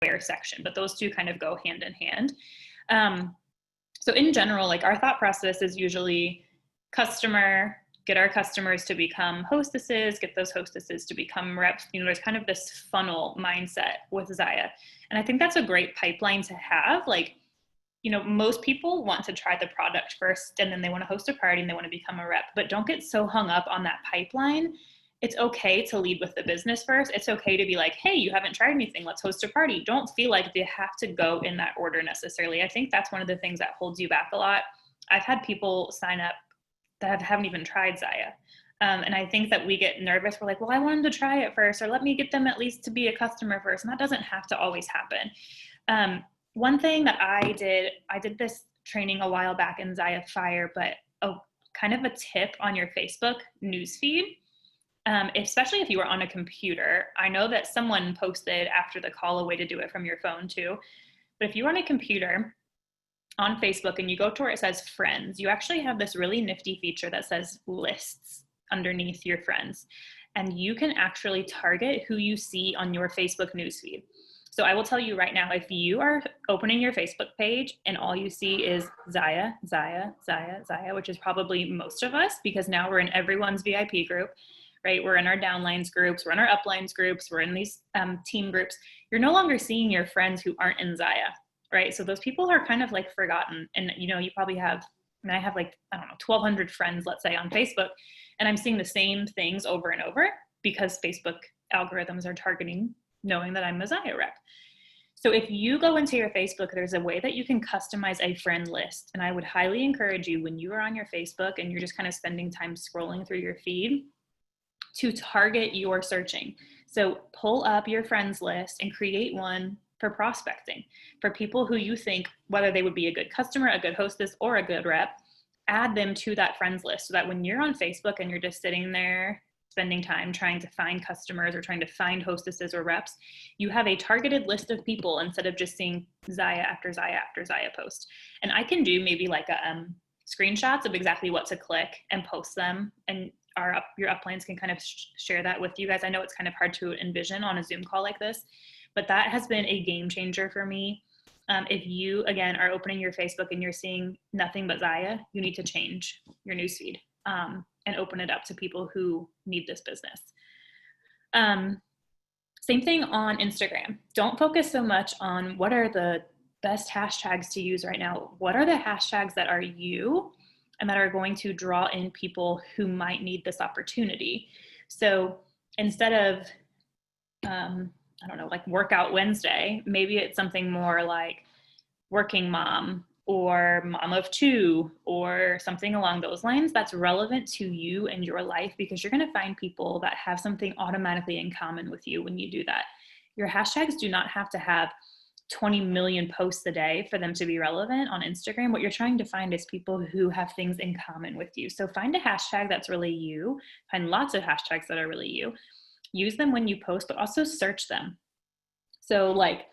where section, but those two kind of go hand in hand. So in general, like our thought process is usually customer, get our customers to become hostesses, get those hostesses to become reps. You know, there's kind of this funnel mindset with Zaya. And I think that's a great pipeline to have. Like, you know, most people want to try the product first, and then they want to host a party and they want to become a rep, but don't get so hung up on that pipeline. It's okay to lead with the business first. It's okay to be like, hey, you haven't tried anything, let's host a party. Don't feel like they have to go in that order necessarily. I think that's one of the things that holds you back a lot. I've had people sign up that haven't even tried Zaya. And I think that we get nervous. We're like, well, I want them to try it first, or let me get them at least to be a customer first. And that doesn't have to always happen. One thing that I did this training a while back in Zaya Fire, but kind of a tip on your Facebook newsfeed. Especially if you are on a computer. I know that someone posted after the call a way to do it from your phone too, but if you're on a computer on Facebook and you go to where it says friends, you actually have this really nifty feature that says lists underneath your friends, and you can actually target who you see on your Facebook newsfeed. So I will tell you right now, if you are opening your Facebook page and all you see is Zaya, Zaya, Zaya, Zaya, which is probably most of us, because now we're in everyone's VIP group, right? We're in our downlines groups, we're in our uplines groups, we're in these team groups. You're no longer seeing your friends who aren't in Zaya, right? So those people are kind of like forgotten. And you know, you probably have, I have like, I don't know, 1,200 friends, let's say, on Facebook, and I'm seeing the same things over and over because Facebook algorithms are targeting knowing that I'm a Zaya rep. So if you go into your Facebook, there's a way that you can customize a friend list. And I would highly encourage you, when you are on your Facebook and you're just kind of spending time scrolling through your feed, to target your searching. So pull up your friends list and create one for prospecting, for people who you think, whether they would be a good customer, a good hostess, or a good rep. Add them to that friends list so that when you're on Facebook and you're just sitting there spending time trying to find customers or trying to find hostesses or reps, you have a targeted list of people instead of just seeing Zaya after Zaya after Zaya post. And I can do maybe like a screenshots of exactly what to click and post them, and your uplines can kind of share that with you guys. I know it's kind of hard to envision on a Zoom call like this, but that has been a game changer for me. If you, again, are opening your Facebook and you're seeing nothing but Zaya, you need to change your newsfeed and open it up to people who need this business. Same thing on Instagram. Don't focus so much on what are the best hashtags to use right now. What are the hashtags that are you and that are going to draw in people who might need this opportunity? So instead of, I don't know, like Workout Wednesday, maybe it's something more like working mom or mom of two or something along those lines that's relevant to you and your life, because you're going to find people that have something automatically in common with you when you do that. Your hashtags do not have to have 20 million posts a day for them to be relevant on Instagram. What you're trying to find is people who have things in common with you. So find a hashtag that's really you, find lots of hashtags that are really you, use them when you post, but also search them. So like,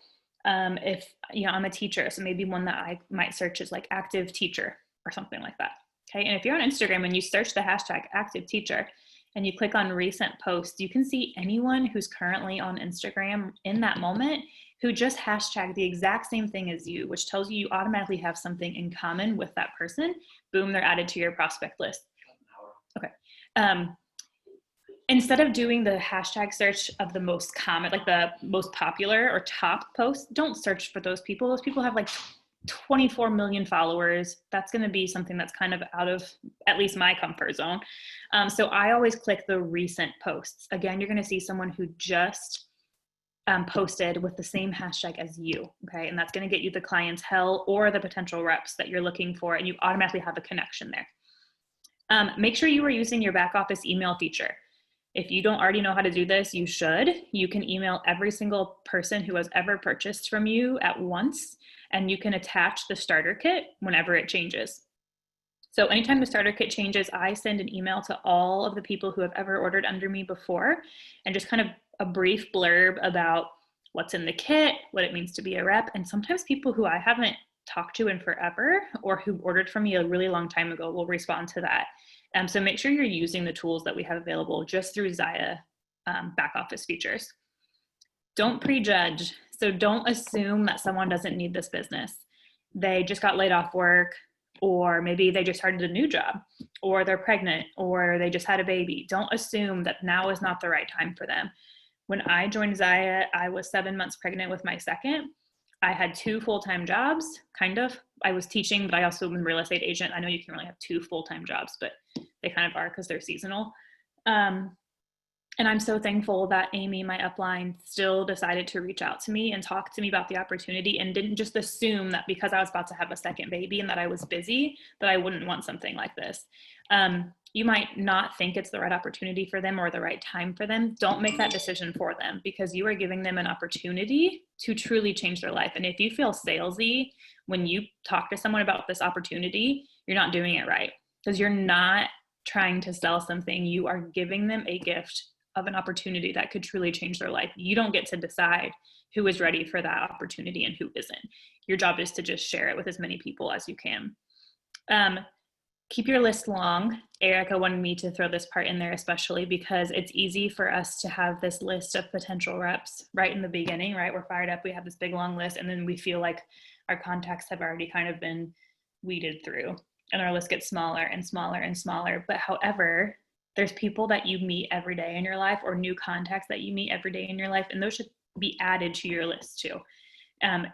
if, you know, I'm a teacher, so maybe one that I might search is like active teacher or something like that. Okay. And if you're on Instagram and you search the hashtag active teacher and you click on recent posts, you can see anyone who's currently on Instagram in that moment who just hashtagged the exact same thing as you, which tells you automatically have something in common with that person. Boom, they're added to your prospect list. Okay. Instead of doing the hashtag search of the most common, like the most popular or top posts, don't search for those people. Those people have like 24 million followers. That's going to be something that's kind of out of at least my comfort zone. So I always click the recent posts. Again, you're going to see someone who just posted with the same hashtag as you, okay? And that's going to get you the clientele or the potential reps that you're looking for, and you automatically have a connection there. Make sure you are using your back office email feature. If you don't already know how to do this, you should. You can email every single person who has ever purchased from you at once, and you can attach the starter kit whenever it changes. So anytime the starter kit changes, I send an email to all of the people who have ever ordered under me before, and just kind of a brief blurb about what's in the kit, what it means to be a rep, and sometimes people who I haven't talked to in forever or who ordered from me a really long time ago will respond to that. So make sure you're using the tools that we have available just through Zaya back office features. Don't prejudge So don't assume that someone doesn't need this business. They just got laid off work, or maybe they just started a new job, or they're pregnant, or they just had a baby. Don't assume that now is not the right time for them. When I joined Zaya, I was 7 months pregnant with my second. I had 2 full-time jobs, kind of. I was teaching, but I also was a real estate agent. I know you can really have 2 full-time jobs, but they kind of are because they're seasonal. And I'm so thankful that Amy, my upline, still decided to reach out to me and talk to me about the opportunity, and didn't just assume that because I was about to have a second baby and that I was busy, that I wouldn't want something like this. You might not think it's the right opportunity for them or the right time for them. Don't make that decision for them, because you are giving them an opportunity to truly change their life. And if you feel salesy when you talk to someone about this opportunity, you're not doing it right, because you're not trying to sell something. You are giving them a gift of an opportunity that could truly change their life. You don't get to decide who is ready for that opportunity and who isn't. Your job is to just share it with as many people as you can. Keep your list long. Erica wanted me to throw this part in there, especially because it's easy for us to have this list of potential reps right in the beginning, right? We're fired up, we have this big long list, and then we feel like our contacts have already kind of been weeded through, and our list gets smaller and smaller and smaller. But however, there's people that you meet every day in your life, or new contacts that you meet every day in your life, and those should be added to your list too.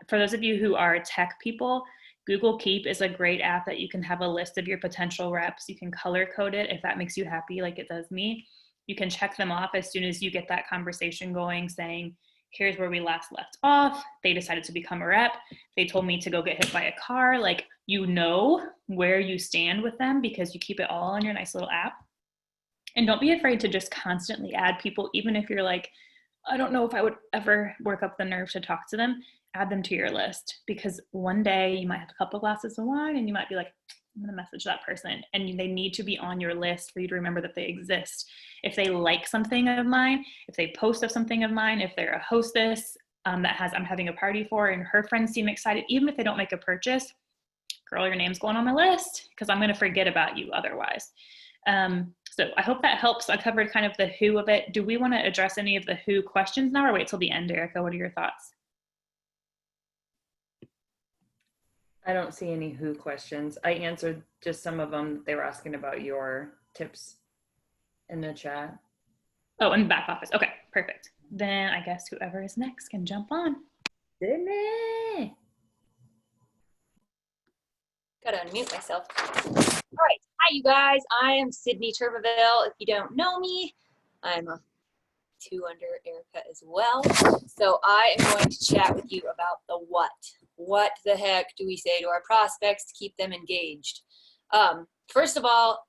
For those of you who are tech people, Google Keep is a great app that you can have a list of your potential reps. You can color code it if that makes you happy, like it does me. You can check them off as soon as you get that conversation going, saying, here's where we last left off. They decided to become a rep. They told me to go get hit by a car. Like, you know where you stand with them because you keep it all in your nice little app. And don't be afraid to just constantly add people, even if you're like, I don't know if I would ever work up the nerve to talk to them. Add them to your list, because one day you might have a couple glasses of wine and you might be like, I'm going to message that person. And they need to be on your list for you to remember that they exist. If they like something of mine, if they post of something of mine, if they're a hostess that has, I'm having a party for, and her friends seem excited, even if they don't make a purchase, girl, your name's going on my list, because I'm going to forget about you otherwise. So I hope that helps. I covered kind of the who of it. Do we want to address any of the who questions now, or wait till the end, Erica? What are your thoughts? I don't see any who questions. I answered just some of them. They were asking about your tips in the chat. Oh, in the back office. Okay, perfect. Then I guess whoever is next can jump on. Sydney! Gotta unmute myself. All right. Hi, you guys. I am Sydney Turbeville. If you don't know me, I'm a 2 under Erica as well. So I am going to chat with you about the what. What the heck do we say to our prospects to keep them engaged? First of all,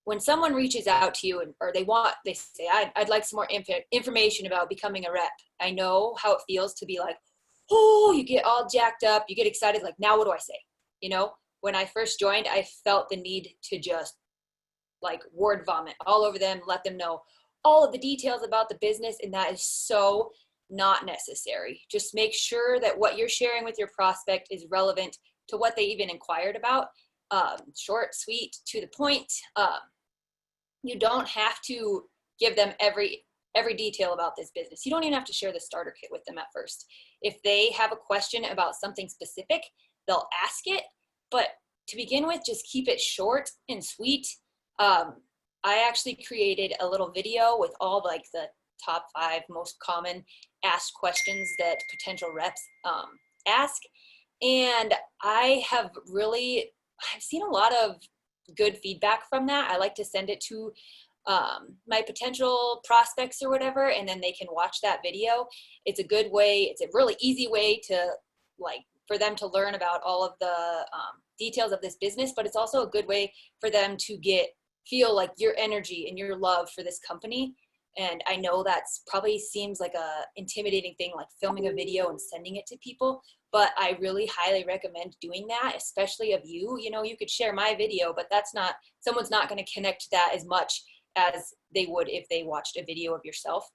when someone reaches out to you or they say, I'd like some more information about becoming a rep. I know how it feels to be like, oh, you get all jacked up, you get excited, like, now what do I say? You know, when I first joined, I felt the need to just like word vomit all over them, let them know all of the details about the business, and that is so not necessary. Just make sure that what you're sharing with your prospect is relevant to what they even inquired about. Short, sweet, to the point. You don't have to give them every detail about this business. You don't even have to share the starter kit with them at first. If they have a question about something specific, they'll ask it. But to begin with, just keep it short and sweet. I actually created a little video with all like the top 5 most common asked questions that potential reps ask. And I've seen a lot of good feedback from that. I like to send it to my potential prospects or whatever, and then they can watch that video. It's a good way. It's a really easy way to for them to learn about all of the details of this business, but it's also a good way for them to feel like your energy and your love for this company. And I know that's probably seems like a intimidating thing, like filming a video and sending it to people, but I really highly recommend doing that, especially of you. You know, you could share my video, but someone's not going to connect to that as much as they would if they watched a video of yourself.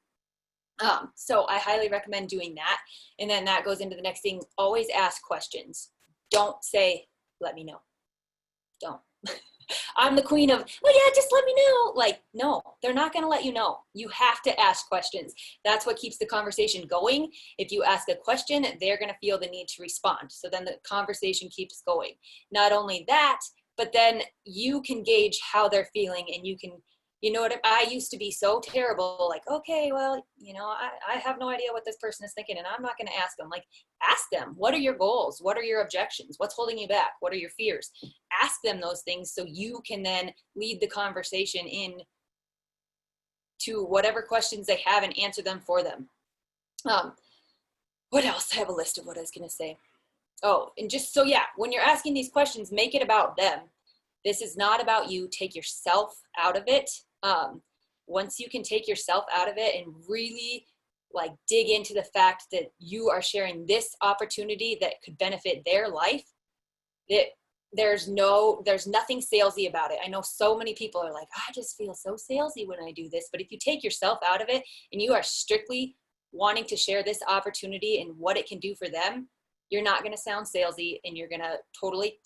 So I highly recommend doing that. And then that goes into the next thing. Always ask questions. Don't say, let me know. Don't. I'm the queen of, well, yeah, just let me know. Like, no, they're not going to let you know. You have to ask questions. That's what keeps the conversation going. If you ask a question, they're going to feel the need to respond. So then the conversation keeps going. Not only that, but then you can gauge how they're feeling, and you can, you know what, I used to be so terrible, like, okay, well, I have no idea what this person is thinking, and I'm not going to ask them. Like, ask them, what are your goals? What are your objections? What's holding you back? What are your fears? Ask them those things so you can then lead the conversation in to whatever questions they have and answer them for them. What else? I have a list of what I was going to say. Oh, and just so, yeah, when you're asking these questions, make it about them. This is not about you. Take yourself out of it. Once you can take yourself out of it and really like dig into the fact that you are sharing this opportunity that could benefit their life, that there's nothing salesy about it. I know so many people are like, I just feel so salesy when I do this. But if you take yourself out of it and you are strictly wanting to share this opportunity and what it can do for them, you're not going to sound salesy, and you're going to totally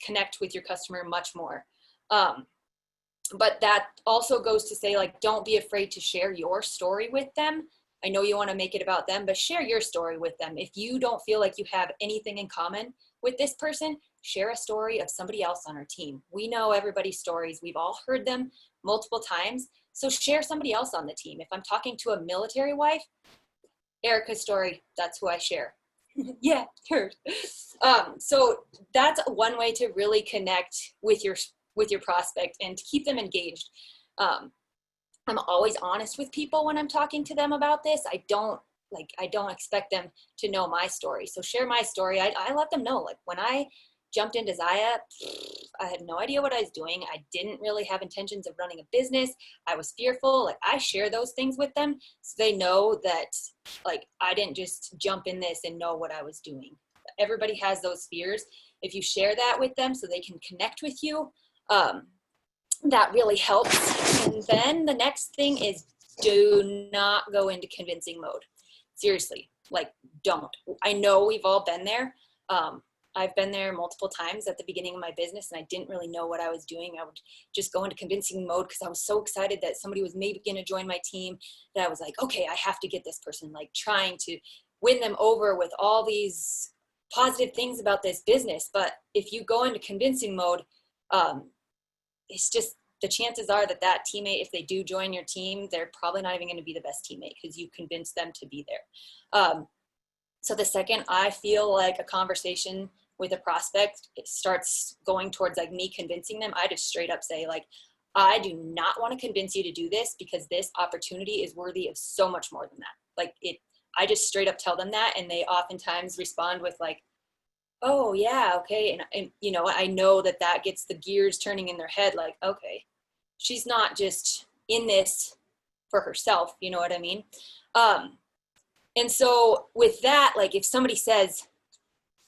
connect with your customer much more. But that also goes to say, like, don't be afraid to share your story with them. I know you want to make it about them, but share your story with them. If you don't feel like you have anything in common with this person, share a story of somebody else on our team. We know everybody's stories. We've all heard them multiple times. So share somebody else on the team. If I'm talking to a military wife, Erica's story, that's who I share. Yeah, heard. So that's one way to really connect with your prospect and to keep them engaged. I'm always honest with people when I'm talking to them about this. I don't expect them to know my story. So share my story. I let them know, like, when I jumped into Zaya, I had no idea what I was doing. I didn't really have intentions of running a business. I was fearful. Like, I share those things with them so they know that, like, I didn't just jump in this and know what I was doing. Everybody has those fears. If you share that with them so they can connect with you, that really helps. And then the next thing is, do not go into convincing mode. Seriously, like, don't. I know we've all been there. I've been there multiple times at the beginning of my business, and I didn't really know what I was doing. I would just go into convincing mode because I was so excited that somebody was maybe going to join my team that I was like, okay, I have to get this person, like, trying to win them over with all these positive things about this business. But if you go into convincing mode, it's just, the chances are that teammate, if they do join your team, they're probably not even going to be the best teammate because you convinced them to be there. So the second I feel like a conversation with a prospect, it starts going towards like me convincing them, I just straight up say, like, I do not want to convince you to do this because this opportunity is worthy of so much more than that. Like, I just straight up tell them that, and they oftentimes respond with like, oh yeah, okay. And I know that gets the gears turning in their head, like, okay, she's not just in this for herself, you know what I mean? And so with that, like, if somebody says,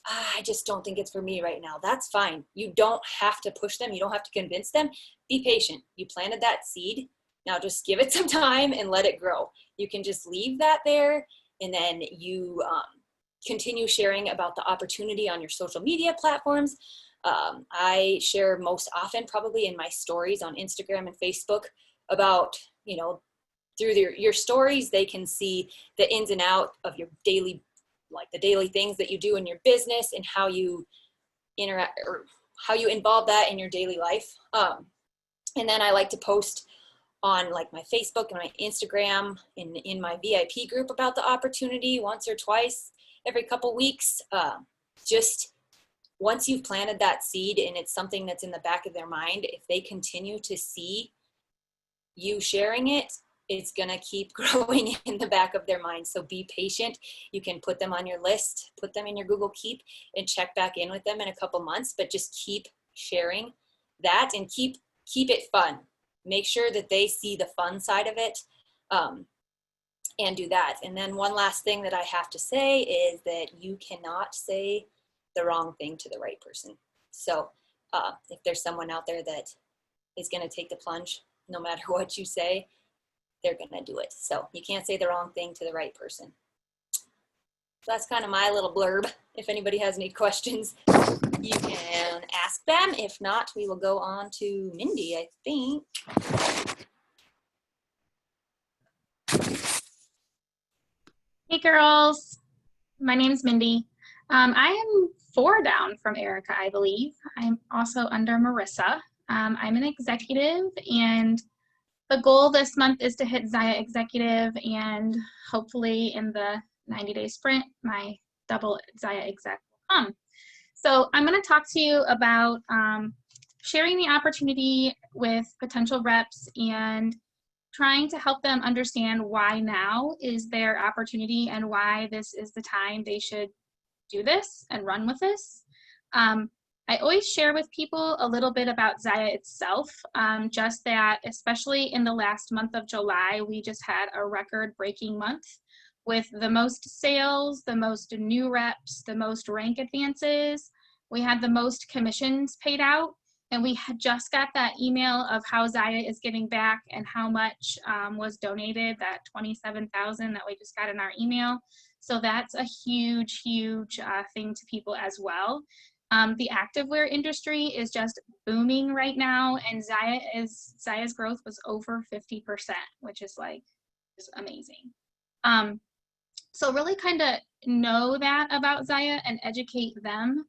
I just don't think it's for me right now, that's fine. You don't have to push them. You don't have to convince them. Be patient. You planted that seed. Now just give it some time and let it grow. You can just leave that there, and then you continue sharing about the opportunity on your social media platforms. I share most often probably in my stories on Instagram and Facebook about, through your stories, they can see the ins and out of your daily, like the daily things that you do in your business and how you interact or how you involve that in your daily life. And then I like to post on like my Facebook and my Instagram in my VIP group about the opportunity once or twice every couple weeks. Just once you've planted that seed and it's something that's in the back of their mind, if they continue to see you sharing it, it's going to keep growing in the back of their mind. So be patient. You can put them on your list, put them in your Google Keep, and check back in with them in a couple months, but just keep sharing that and keep it fun. Make sure that they see the fun side of it, and do that. And then one last thing that I have to say is that you cannot say the wrong thing to the right person. So if there's someone out there that is going to take the plunge, no matter what you say, they're going to do it. So you can't say the wrong thing to the right person. So that's kind of my little blurb. If anybody has any questions. you can ask them. If not, we will go on to Mindy, I think. Hey girls, my name's Mindy. I am 4 down from Erica, I believe. I'm also under Marissa. I'm an executive, and the goal this month is to hit Zaya executive, and hopefully in the 90-day sprint, my double Zaya exec will come. So I'm going to talk to you about sharing the opportunity with potential reps and trying to help them understand why now is their opportunity and why this is the time they should do this and run with this. I always share with people a little bit about Zaya itself, just that especially in the last month of July, we just had a record-breaking month with the most sales, the most new reps, the most rank advances. We had the most commissions paid out, and we had just got that email of how Zaya is getting back and how much was donated, that $27,000 that we just got in our email. So that's a huge, huge thing to people as well. The activewear industry is just booming right now, and Zaya's growth was over 50%, which is like just amazing. So really kind of know that about Zaya and educate them.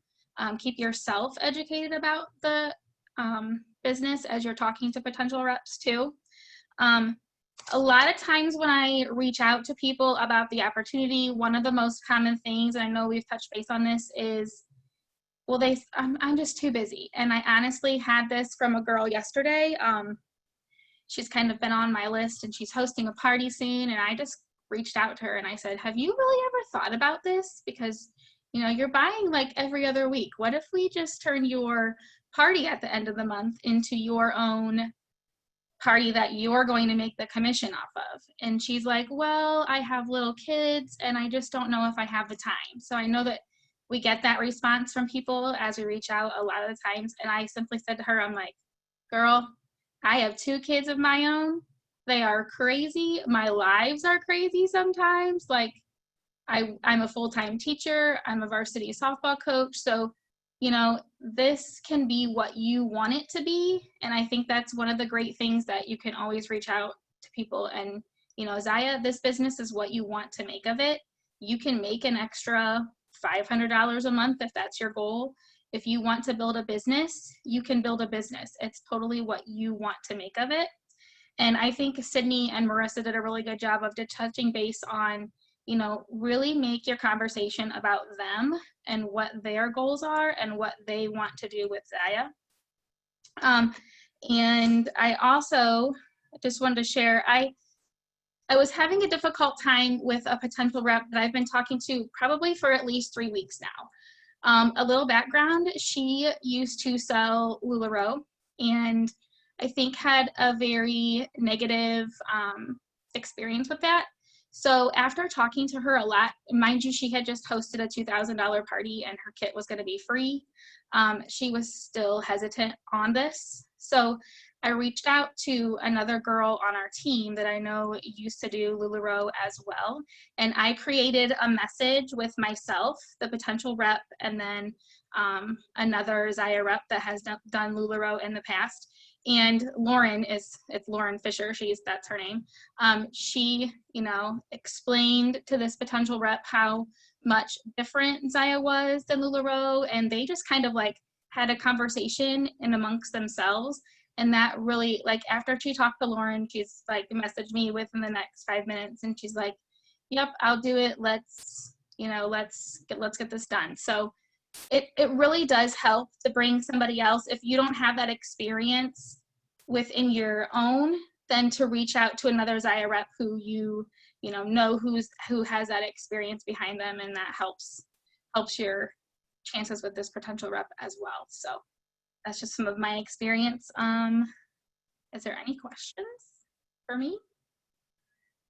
Keep yourself educated about the business as you're talking to potential reps too. A lot of times when I reach out to people about the opportunity, one of the most common things, and I know we've touched base on this, is, well, I'm just too busy. And I honestly had this from a girl yesterday. She's kind of been on my list, and she's hosting a party soon, and I just reached out to her and I said, have you really ever thought about this? Because, you know, you're buying like every other week. What if we just turn your party at the end of the month into your own party that you're going to make the commission off of? And she's like, well, I have little kids and I just don't know if I have the time. So I know that we get that response from people as we reach out a lot of the times. And I simply said to her, I'm like, girl, I have 2 kids of my own. They are crazy. My lives are crazy sometimes. Like I'm a full-time teacher. I'm a varsity softball coach. So, you know, this can be what you want it to be. And I think that's one of the great things, that you can always reach out to people and, you know, Zaya, this business is what you want to make of it. You can make an extra $500 a month if that's your goal. If you want to build a business, you can build a business. It's totally what you want to make of it. And I think Sydney and Marissa did a really good job of touching base on, you know, really make your conversation about them and what their goals are and what they want to do with Zaya. And I also just wanted to share, I was having a difficult time with a potential rep that I've been talking to probably for at least 3 weeks now. A little background, she used to sell LuLaRoe and I think had a very negative experience with that. So after talking to her a lot, mind you, she had just hosted a $2,000 party and her kit was going to be free. She was still hesitant on this. So I reached out to another girl on our team that I know used to do LuLaRoe as well. And I created a message with myself, the potential rep, and then another Zaya rep that has done LuLaRoe in the past. And Lauren it's Lauren Fisher, that's her name. She, you know, explained to this potential rep how much different Zaya was than LuLaRoe, and they just kind of like had a conversation in amongst themselves. And that really, like, after she talked to Lauren, she's like messaged me within the next 5 minutes, and she's like, yep, I'll do it. Let's get this done. So it really does help to bring somebody else. If you don't have that experience within your own, then to reach out to another Zaya rep who you know who has that experience behind them, and that helps your chances with this potential rep as well. So that's just some of my experience. Is there any questions for me?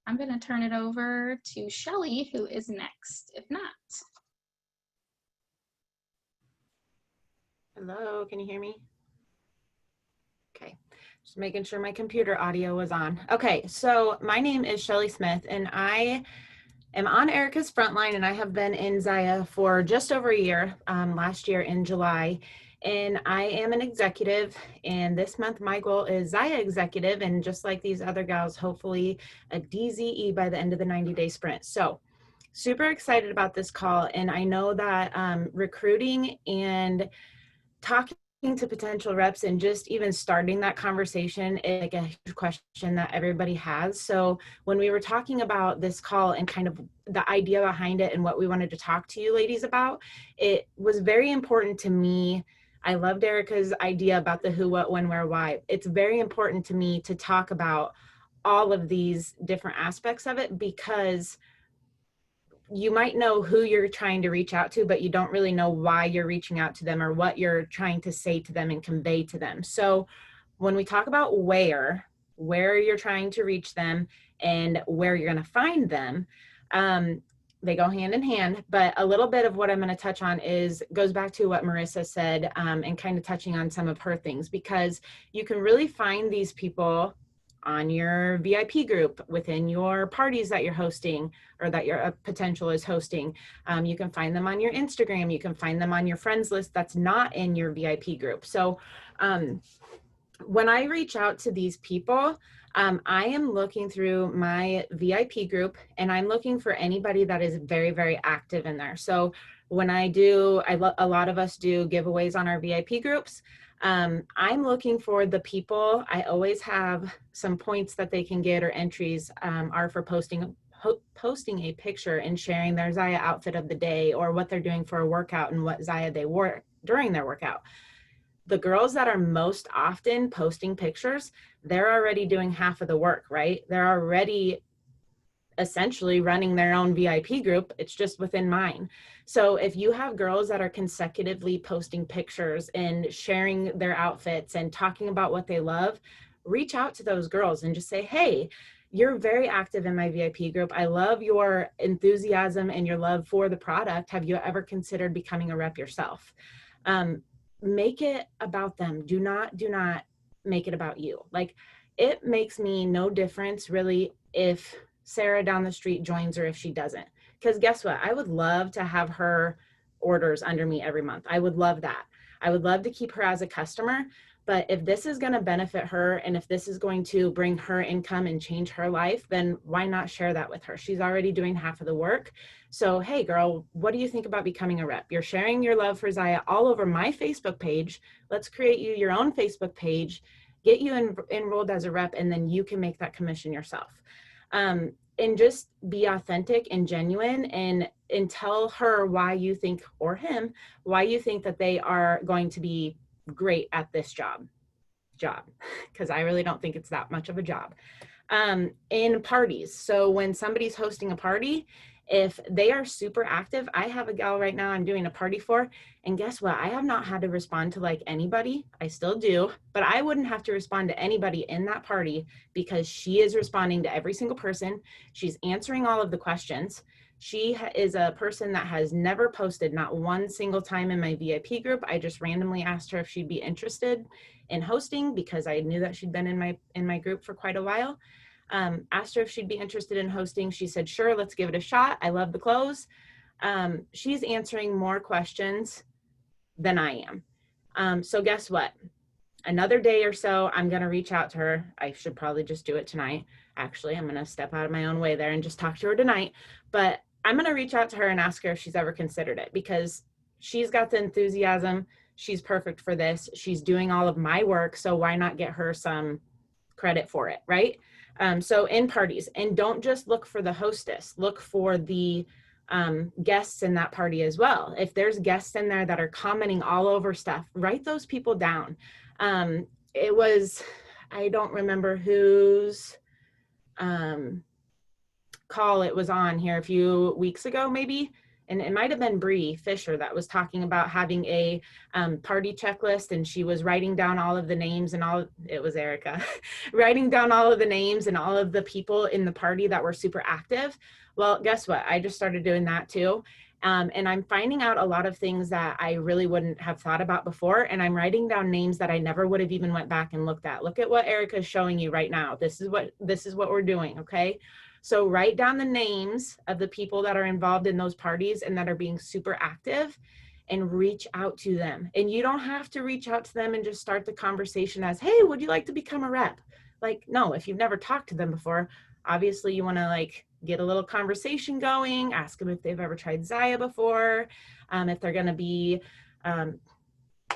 I'm going to turn it over to Shelly, who is next, if not. Hello, can you hear me? Okay, just making sure my computer audio was on. Okay, so my name is Shelly Smith, and I am on Erica's frontline, and I have been in Zaya for just over a year, last year in July. And I am an executive, and this month my goal is Zaya executive, and just like these other gals, hopefully a DZE by the end of the 90-day sprint. So super excited about this call. And I know that recruiting and talking to potential reps and just even starting that conversation is like a huge question that everybody has. So when we were talking about this call and kind of the idea behind it and what we wanted to talk to you ladies about, it was very important to me. I loved Erica's idea about the who, what, when, where, why. It's very important to me to talk about all of these different aspects of it, because you might know who you're trying to reach out to, but you don't really know why you're reaching out to them or what you're trying to say to them and convey to them. So when we talk about where you're trying to reach them and where you're going to find them, they go hand in hand. But a little bit of what I'm going to touch on goes back to what Marissa said, and kind of touching on some of her things, because you can really find these people on your VIP group, within your parties that you're hosting or that your potential is hosting. You can find them on your Instagram. You can find them on your friends list that's not in your VIP group. So when I reach out to these people, I am looking through my VIP group, and I'm looking for anybody that is very, very active in there. So when a lot of us do giveaways on our VIP groups. I'm looking for the people. I always have some points that they can get, or entries are for posting a picture and sharing their Zaya outfit of the day, or what they're doing for a workout and what Zaya they wore during their workout. The girls that are most often posting pictures, they're already doing half of the work, right? They're already essentially running their own VIP group. It's just within mine. So if you have girls that are consecutively posting pictures and sharing their outfits and talking about what they love, reach out to those girls and just say, hey, you're very active in my VIP group. I love your enthusiasm and your love for the product. Have you ever considered becoming a rep yourself? Make it about them. Do not make it about you. Like, it makes me no difference really if Sarah down the street joins or if she doesn't. Because guess what? I would love to have her orders under me every month. I would love that. I would love to keep her as a customer. But if this is going to benefit her, and if this is going to bring her income and change her life, then why not share that with her? She's already doing half of the work. So, hey girl, what do you think about becoming a rep? You're sharing your love for Zaya all over my Facebook page. Let's create you your own Facebook page, get you enrolled as a rep, and then you can make that commission yourself. And just be authentic and genuine, and tell her why you think, or him, why you think that they are going to be great at this job, because I really don't think it's that much of a job. In parties, so when somebody's hosting a party, if they are super active, I have a gal right now I'm doing a party for, and guess what? I have not had to respond to like anybody. I still do, but I wouldn't have to respond to anybody in that party, because she is responding to every single person. She's answering all of the questions. She is a person that has never posted, not one single time in my VIP group. I just randomly asked her if she'd be interested in hosting, because I knew that she'd been in my group for quite a while. Asked her if she'd be interested in hosting. She said, sure, let's give it a shot. I love the clothes. She's answering more questions than I am. So guess what? Another day or so, I'm going to reach out to her. I should probably just do it tonight. Actually, I'm going to step out of my own way there and just talk to her tonight. But I'm going to reach out to her and ask her if she's ever considered it, because she's got the enthusiasm. She's perfect for this. She's doing all of my work. So why not get her some credit for it, right? So in parties, and don't just look for the hostess, look for the guests in that party as well. If there's guests in there that are commenting all over stuff, write those people down. It was, I don't remember whose call it was on here a few weeks ago, maybe. And it might've been Bree Fisher that was talking about having a party checklist, and she was writing down all of the names and it was Erica, writing down all of the names and all of the people in the party that were super active. Well, guess what? I just started doing that too. And I'm finding out a lot of things that I really wouldn't have thought about before. And I'm writing down names that I never would have even went back and looked at. Look at what Erica is showing you right now. This is what we're doing. Okay. So write down the names of the people that are involved in those parties and that are being super active, and reach out to them. And you don't have to reach out to them and just start the conversation as, hey, would you like to become a rep? Like, no, if you've never talked to them before, obviously you want to like get a little conversation going, ask them if they've ever tried Zaya before, if they're going to be,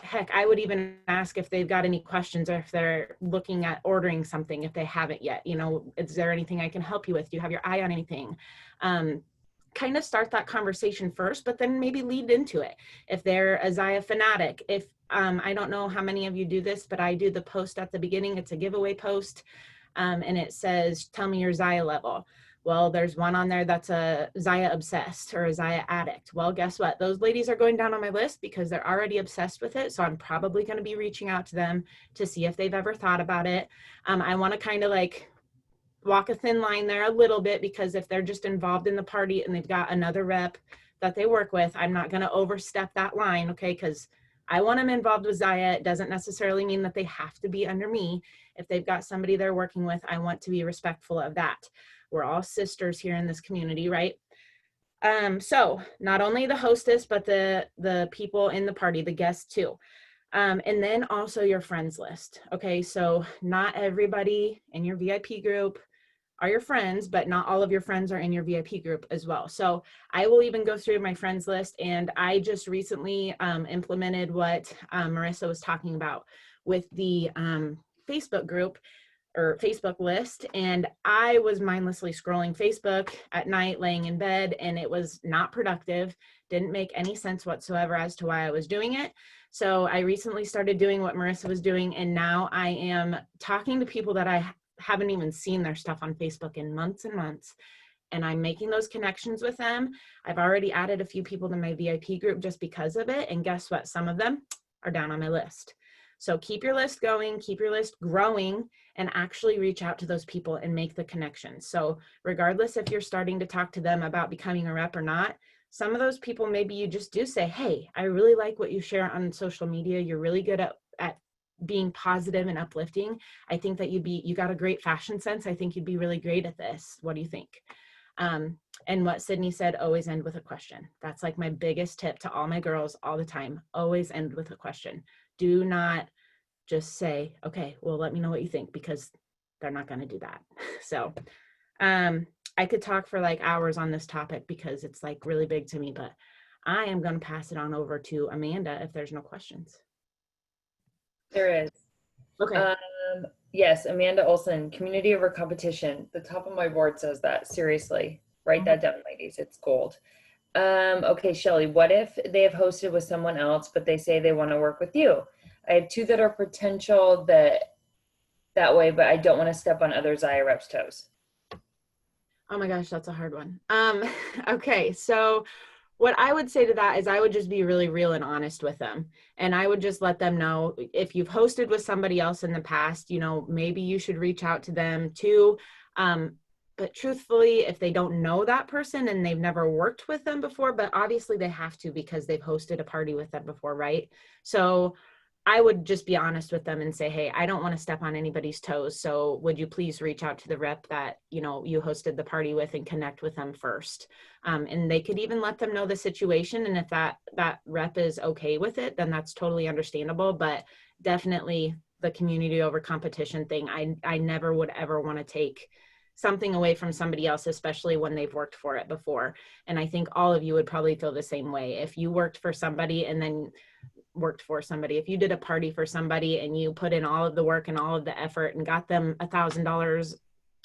heck, I would even ask if they've got any questions, or if they're looking at ordering something, if they haven't yet. You know, is there anything I can help you with? Do you have your eye on anything? Kind of start that conversation first, but then maybe lead into it. If they're a Zaya fanatic, if I don't know how many of you do this, but I do the post at the beginning. It's a giveaway post, and it says, tell me your Zaya level. Well, there's one on there that's a Zaya obsessed or a Zaya addict. Well, guess what? Those ladies are going down on my list because they're already obsessed with it. So I'm probably going to be reaching out to them to see if they've ever thought about it. I want to kind of like walk a thin line there a little bit, because if they're just involved in the party and they've got another rep that they work with, I'm not going to overstep that line. Okay. Because I want them involved with Zaya. It doesn't necessarily mean that they have to be under me. If they've got somebody they're working with, I want to be respectful of that. We're all sisters here in this community, right? So not only the hostess, but the people in the party, the guests too. And then also your friends list. Okay, so not everybody in your VIP group are your friends, but not all of your friends are in your VIP group as well. So I will even go through my friends list, and I just recently implemented what Marissa was talking about with the Facebook group or Facebook list. And I was mindlessly scrolling Facebook at night, laying in bed, and it was not productive. Didn't make any sense whatsoever as to why I was doing it. So I recently started doing what Marissa was doing, and now I am talking to people that I haven't even seen their stuff on Facebook in months and months. And I'm making those connections with them. I've already added a few people to my VIP group just because of it. And guess what? Some of them are down on my list. So keep your list going, keep your list growing, and actually reach out to those people and make the connections. So regardless if you're starting to talk to them about becoming a rep or not, some of those people, maybe you just do say, hey, I really like what you share on social media. You're really good at being positive and uplifting. I think that you got a great fashion sense. I think you'd be really great at this. What do you think? And what Sydney said, always end with a question. That's like my biggest tip to all my girls all the time. Always end with a question. Do not just say, okay, well, let me know what you think, because they're not going to do that. So I could talk for like hours on this topic because it's like really big to me, but I am going to pass it on over to Amanda if there's no questions. There is. Okay. Yes, Amanda Olson, community over competition. The top of my board says that. Seriously, write that down, ladies. It's gold. Okay, Shelly, what if they have hosted with someone else, but they say they want to work with you? I have two that are potential that way, but I don't want to step on other Zaya reps' toes. Oh my gosh, that's a hard one. Okay, so what I would say to that is I would just be really real and honest with them. And I would just let them know, if you've hosted with somebody else in the past, you know, maybe you should reach out to them too. But truthfully, if they don't know that person and they've never worked with them before, but obviously they have to because they've hosted a party with them before, right? So I would just be honest with them and say, hey, I don't want to step on anybody's toes. So would you please reach out to the rep that, you know, you hosted the party with and connect with them first. And they could even let them know the situation. And if that rep is okay with it, then that's totally understandable. But definitely the community over competition thing, I never would ever want to take something away from somebody else, especially when they've worked for it before. And I think all of you would probably feel the same way. If you worked for somebody and then if you did a party for somebody and you put in all of the work and all of the effort and got them $1,000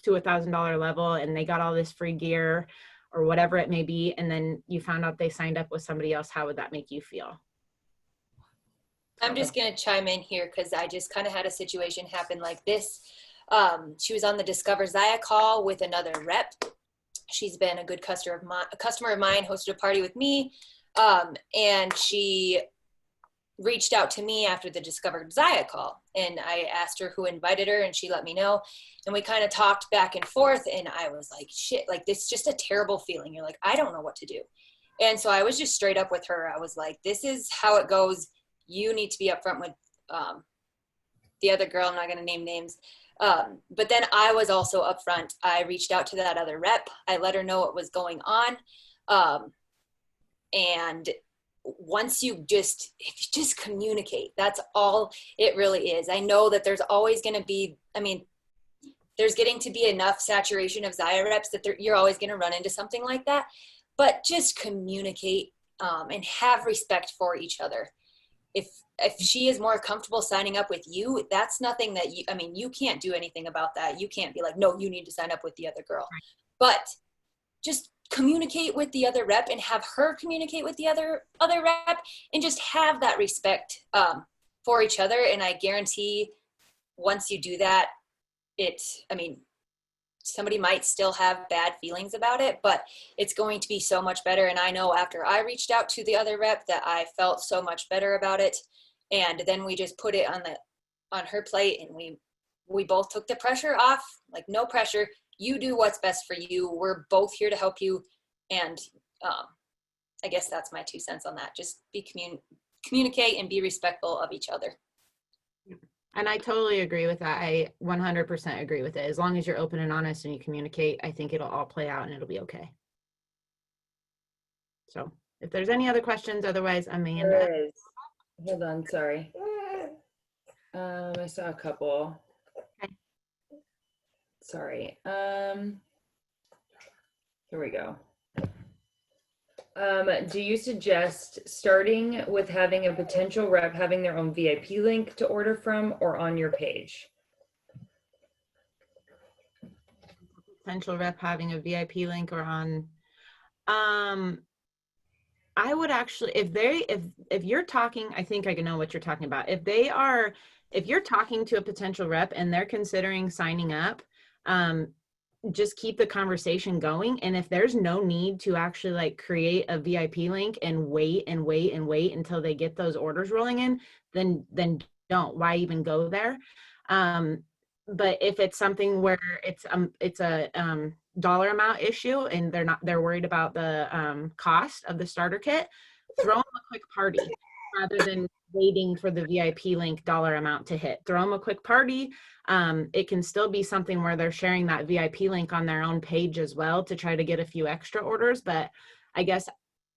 to $1,000 level and they got all this free gear or whatever it may be, and then you found out they signed up with somebody else, how would that make you feel? I'm just going to chime in here because I just kind of had a situation happen like this. She was on the Discover Zaya call with another rep. She's been a good customer of mine, hosted a party with me, and she reached out to me after the Discover Zaya call. And I asked her who invited her, and she let me know. And we kind of talked back and forth, and I was like, shit, like this is just a terrible feeling. You're like, I don't know what to do. And so I was just straight up with her. I was like, this is how it goes. You need to be upfront with the other girl. I'm not going to name names. But then I was also upfront. I reached out to that other rep. I let her know what was going on. And once if you just communicate, that's all it really is. I know that there's always going to be, there's getting to be enough saturation of Zaya reps that you're always going to run into something like that, but just communicate and have respect for each other. If she is more comfortable signing up with you, that's nothing that you can't do anything about that. You can't be like, no, you need to sign up with the other girl. But just communicate with the other rep and have her communicate with the other rep and just have that respect for each other. And I guarantee once you do that, somebody might still have bad feelings about it, but it's going to be so much better. And I know after I reached out to the other rep that I felt so much better about it. And then we just put it on her plate, and we both took the pressure off, like no pressure. You do what's best for you. We're both here to help you. And I guess that's my 2 cents on that. Just communicate and be respectful of each other. And I totally agree with that. I 100% agree with it. As long as you're open and honest and you communicate, I think it'll all play out and it'll be okay. So if there's any other questions, otherwise, Amanda. There is. Hold on, sorry. I saw a couple. Okay. Sorry. Here we go. Do you suggest starting with having a potential rep having their own VIP link to order from or on your page? Potential rep having a VIP link or on, I would actually, if you're talking, I think I know what you're talking about. If you're talking to a potential rep and they're considering signing up, just keep the conversation going. And if there's no need to actually like create a VIP link and wait until they get those orders rolling in, then don't. Why even go there? But if it's something where it's a dollar amount issue and they're worried about the cost of the starter kit, throw them a quick party rather than waiting for the VIP link dollar amount to hit. Throw them a quick party. It can still be something where they're sharing that VIP link on their own page as well to try to get a few extra orders. But I guess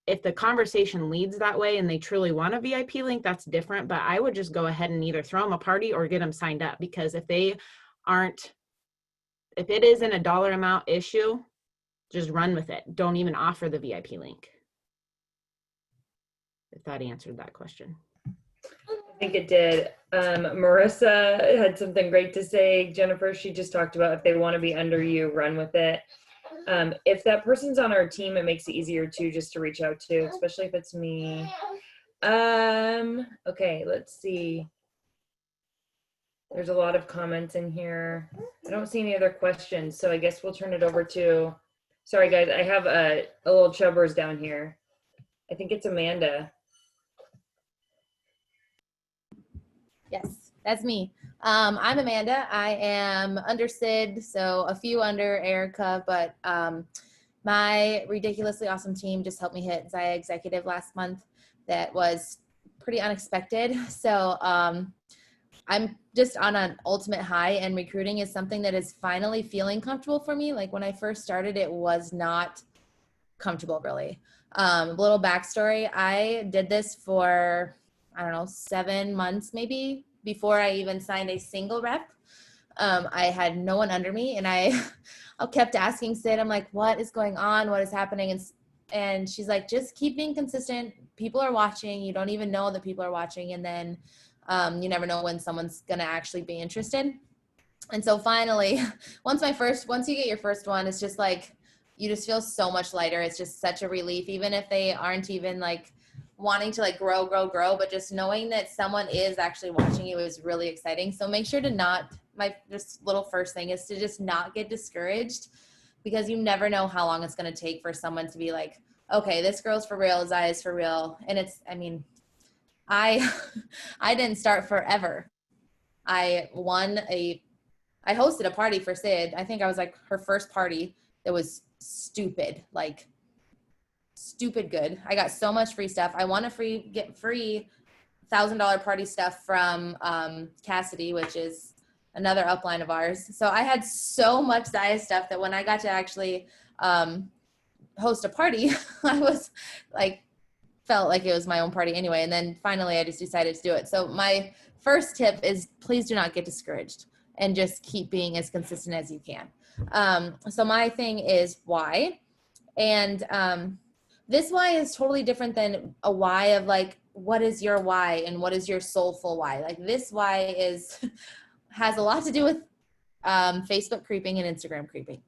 if the conversation leads that way and they truly want a VIP link, that's different. But I would just go ahead and either throw them a party or get them signed up, because if it isn't a dollar amount issue, just run with it. Don't even offer the VIP link. If that answered that question. I think it did. Marissa had something great to say. Jennifer, she just talked about if they want to be under you, run with it. If that person's on our team, it makes it easier too, just to reach out to, especially if it's me. Okay, let's see. There's a lot of comments in here. I don't see any other questions, so I guess we'll turn it over to, sorry guys, I have a little chubbers down here. I think it's Amanda. Yes, that's me. I'm Amanda. I am under Sid, so a few under Erica, but my ridiculously awesome team just helped me hit Zaya Executive last month. That was pretty unexpected. So I'm just on an ultimate high, and recruiting is something that is finally feeling comfortable for me. Like when I first started, it was not comfortable really. A little backstory, I did this for, I don't know, 7 months maybe before I even signed a single rep. I had no one under me, and I kept asking Sid, I'm like, what is going on? What is happening? And she's like, just keep being consistent. People are watching. You don't even know that people are watching. And then you never know when someone's going to actually be interested. And so finally, once you get your first one, it's just like, you just feel so much lighter. It's just such a relief, even if they aren't even like wanting to like grow, but just knowing that someone is actually watching you is really exciting. So make sure to my just little first thing is to just not get discouraged, because you never know how long it's going to take for someone to be like, okay, this girl's for real, Zaya's for real. And I didn't start forever. I hosted a party for Sid. I think I was like her first party. That was stupid good. I got so much free stuff. I want to get free $1,000 party stuff from Cassidy, which is another upline of ours. So I had so much Zaya stuff that when I got to actually host a party, I was like, felt like it was my own party anyway. And then finally I just decided to do it. So my first tip is please do not get discouraged and just keep being as consistent as you can. So my thing is why. And this why is totally different than a why of like, what is your why and what is your soulful why? Like this why has a lot to do with Facebook creeping and Instagram creeping.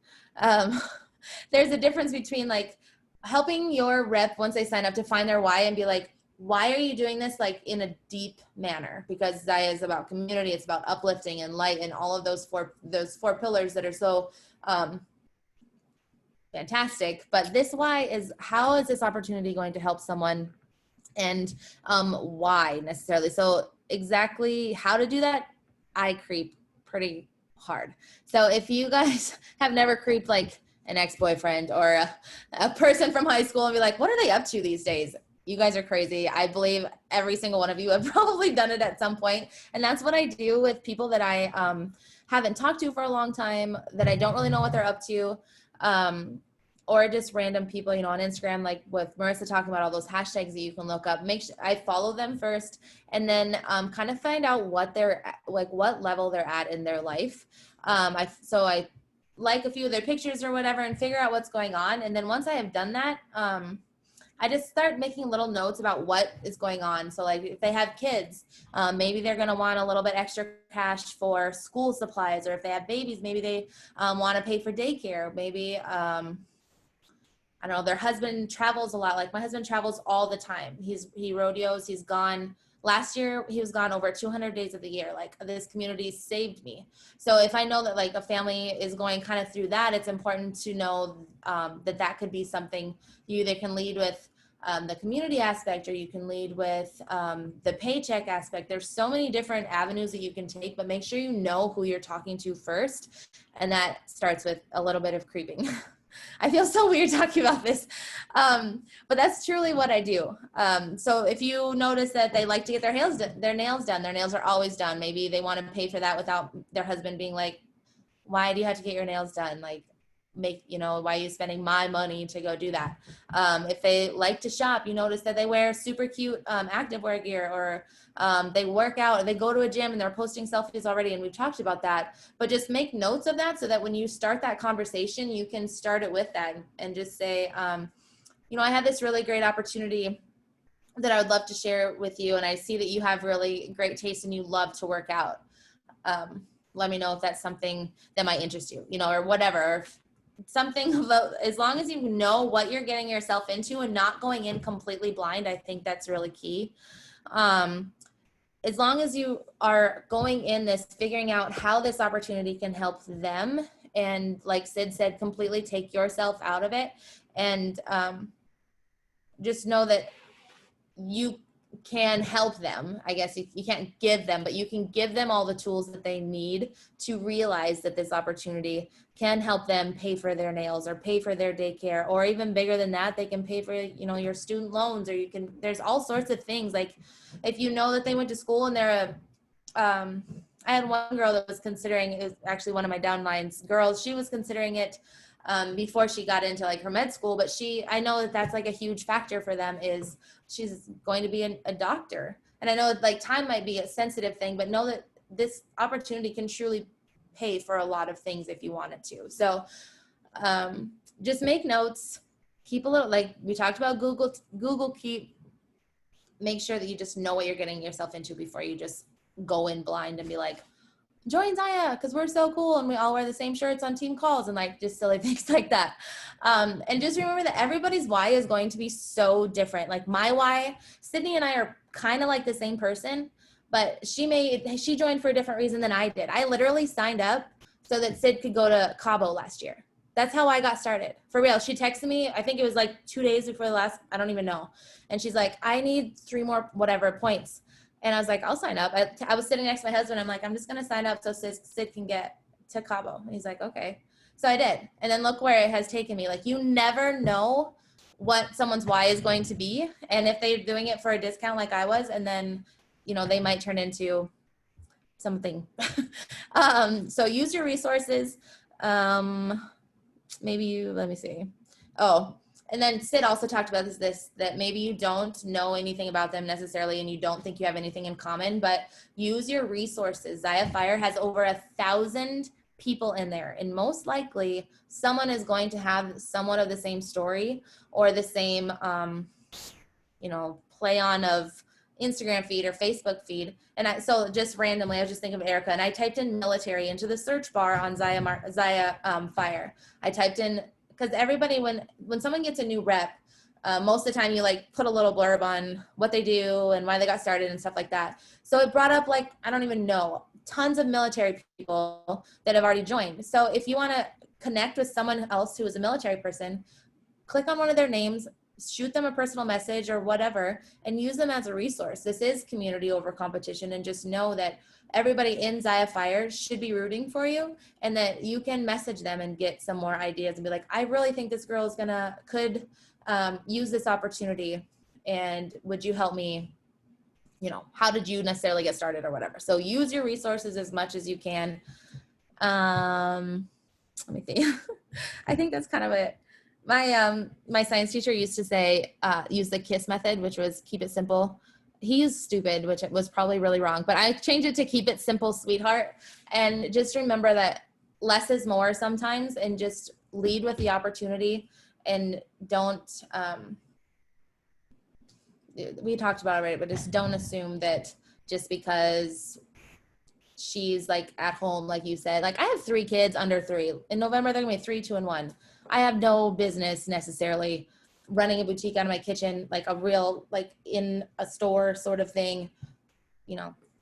There's a difference between like helping your rep once they sign up to find their why and be like, why are you doing this like in a deep manner? Because Zaya is about community, it's about uplifting and light and all of those four pillars that are so fantastic. But this why is, how is this opportunity going to help someone, and why necessarily? So exactly how to do that, I creep pretty hard. So if you guys have never creeped like an ex-boyfriend or a person from high school and be like, what are they up to these days? You guys are crazy. I believe every single one of you have probably done it at some point. And that's what I do with people that I haven't talked to for a long time, that I don't really know what they're up to. Or just random people, you know, on Instagram, like with Marissa talking about all those hashtags that you can look up. Make sure I follow them first, and then kind of find out what they're like, what level they're at in their life. So I like a few of their pictures or whatever, and figure out what's going on. And then once I have done that, I just start making little notes about what is going on. So like if they have kids, maybe they're going to want a little bit extra cash for school supplies, or if they have babies, maybe they want to pay for daycare. Maybe I don't know, their husband travels a lot. Like my husband travels all the time. He rodeos, he's gone. Last year, he was gone over 200 days of the year. Like this community saved me. So if I know that like a family is going kind of through that, it's important to know that could be something you either can lead with the community aspect, or you can lead with the paycheck aspect. There's so many different avenues that you can take, but make sure you know who you're talking to first. And that starts with a little bit of creeping. I feel so weird talking about this, but that's truly what I do. So if you notice that they like to get their nails done, their nails are always done. Maybe they want to pay for that without their husband being like, why do you have to get your nails done? Like, why are you spending my money to go do that? If they like to shop, you notice that they wear super cute activewear gear, or they work out, or they go to a gym and they're posting selfies already, and we've talked about that. But just make notes of that so that when you start that conversation, you can start it with that and just say, I had this really great opportunity that I would love to share with you, and I see that you have really great taste and you love to work out. Let me know if that's something that might interest you, or whatever. Something about, as long as you know what you're getting yourself into and not going in completely blind, I think that's really key. As long as you are going in this, figuring out how this opportunity can help them, and like Sid said, completely take yourself out of it, and just know that you can help them. I guess you can't give them, but you can give them all the tools that they need to realize that this opportunity can help them pay for their nails, or pay for their daycare, or even bigger than that, they can pay for, your student loans, or there's all sorts of things. Like if you know that they went to school and they're I had one girl that was considering, it was actually one of my downlines girls, she was considering it before she got into like her med school, but I know that that's like a huge factor for them, is she's going to be a doctor. And I know like time might be a sensitive thing, but know that this opportunity can truly pay for a lot of things if you wanted to. So just make notes, keep a little, like we talked about Google Keep, make sure that you just know what you're getting yourself into before you just go in blind and be like, join Zaya because we're so cool and we all wear the same shirts on team calls, and like just silly things like that. And just remember that everybody's why is going to be so different. Like my why, Sydney and I are kind of like the same person, but she joined for a different reason than I did. I literally signed up so that Sid could go to Cabo last year. That's how I got started. For real. She texted me, I think it was like 2 days before the last, I don't even know. And she's like, I need 3 more whatever points. And I was like, I'll sign up. I was sitting next to my husband. I'm like, I'm just going to sign up so Sid can get to Cabo. And he's like, okay. So I did. And then look where it has taken me. Like you never know what someone's why is going to be. And if they're doing it for a discount like I was, and then, they might turn into something. So use your resources. Maybe let me see. Oh, and then Sid also talked about this, that maybe you don't know anything about them necessarily and you don't think you have anything in common, but use your resources. Zaya Fire has over 1,000 people in there, and most likely someone is going to have somewhat of the same story or the same, play on of Instagram feed or Facebook feed. And so just randomly, I was just thinking of Erica, and I typed in military into the search bar on Zaya Fire. I typed in, because everybody, when someone gets a new rep, most of the time you like put a little blurb on what they do and why they got started and stuff like that. So it brought up like, I don't even know, tons of military people that have already joined. So if you want to connect with someone else who is a military person, click on one of their names, shoot them a personal message or whatever, and use them as a resource. This is community over competition, and just know that everybody in Zaya Fire should be rooting for you, and that you can message them and get some more ideas and be like, I really think this girl is could use this opportunity, and would you help me? How did you necessarily get started or whatever? So use your resources as much as you can. Let me think. I think that's kind of it. My science teacher used to say, use the KISS method, which was keep it simple. He used stupid, which was probably really wrong, but I changed it to keep it simple, sweetheart. And just remember that less is more sometimes, and just lead with the opportunity, and don't, we talked about it already, but just don't assume that just because she's like at home, like you said, like I have 3 kids under 3. In November, they're gonna be 3, 2, and 1. I have no business necessarily running a boutique out of my kitchen, like a real, like in a store sort of thing,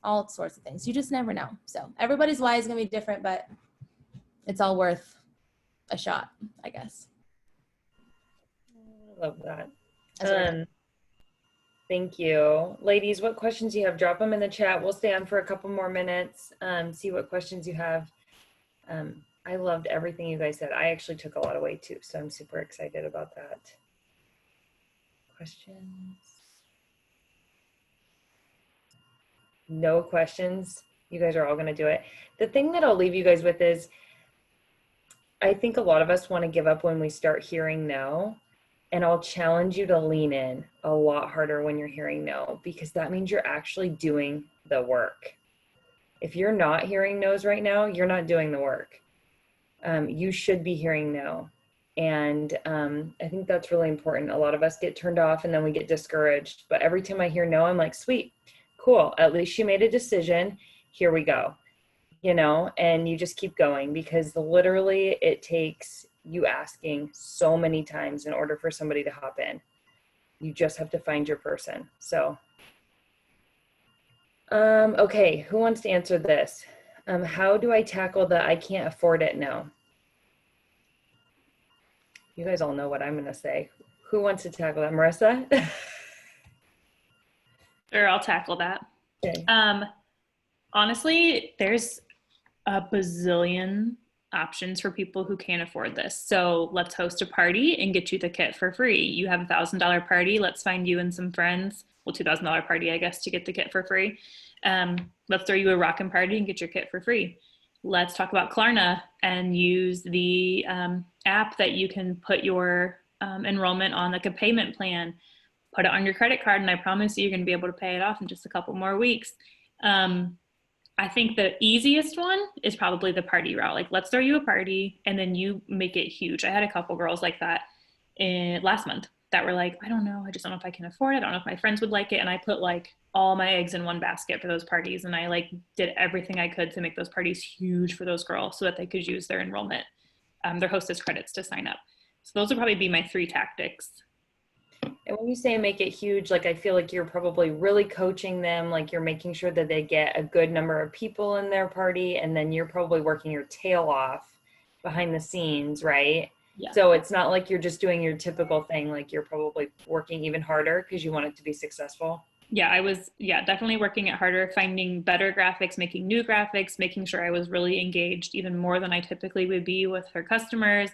all sorts of things. You just never know. So everybody's why is going to be different, but it's all worth a shot, I guess. I love that. Thank you. Ladies, what questions you have, drop them in the chat. We'll stay on for a couple more minutes, see what questions you have. I loved everything you guys said. I actually took a lot away too, so I'm super excited about that. Questions? No questions? You guys are all going to do it. The thing that I'll leave you guys with is, I think a lot of us want to give up when we start hearing no, and I'll challenge you to lean in a lot harder when you're hearing no, because that means you're actually doing the work. If you're not hearing no's right now, you're not doing the work. You should be hearing no. And I think that's really important. A lot of us get turned off and then we get discouraged. But every time I hear no, I'm like, sweet, cool. At least she made a decision. Here we go. And you just keep going, because literally it takes you asking so many times in order for somebody to hop in. You just have to find your person. So, okay, who wants to answer this? How do I tackle the I can't afford it no? You guys all know what I'm going to say. Who wants to tackle that? Marissa? Sure, I'll tackle that. Okay. Honestly, there's a bazillion options for people who can't afford this. So let's host a party and get you the kit for free. You have $1,000 party. Let's find you and some friends. Well, $2,000 party, I guess, to get the kit for free. Let's throw you a rockin' party and get your kit for free. Let's talk about Klarna and use the app that you can put your enrollment on, like a payment plan. Put it on your credit card, and I promise you, you're going to be able to pay it off in just a couple more weeks. I think the easiest one is probably the party route. Like, let's throw you a party and then you make it huge. I had a couple girls like that last month that were like, I don't know. I just don't know if I can afford it. I don't know if my friends would like it. And I put like all my eggs in one basket for those parties. And I like did everything I could to make those parties huge for those girls so that they could use their enrollment, their hostess credits to sign up. So those would probably be my 3 tactics. And when you say make it huge, like, I feel like you're probably really coaching them, like you're making sure that they get a good number of people in their party, and then you're probably working your tail off behind the scenes, right? Yeah. So it's not like you're just doing your typical thing, like you're probably working even harder because you want it to be successful. Yeah, I was, definitely working it harder, finding better graphics, making new graphics, making sure I was really engaged even more than I typically would be with her customers,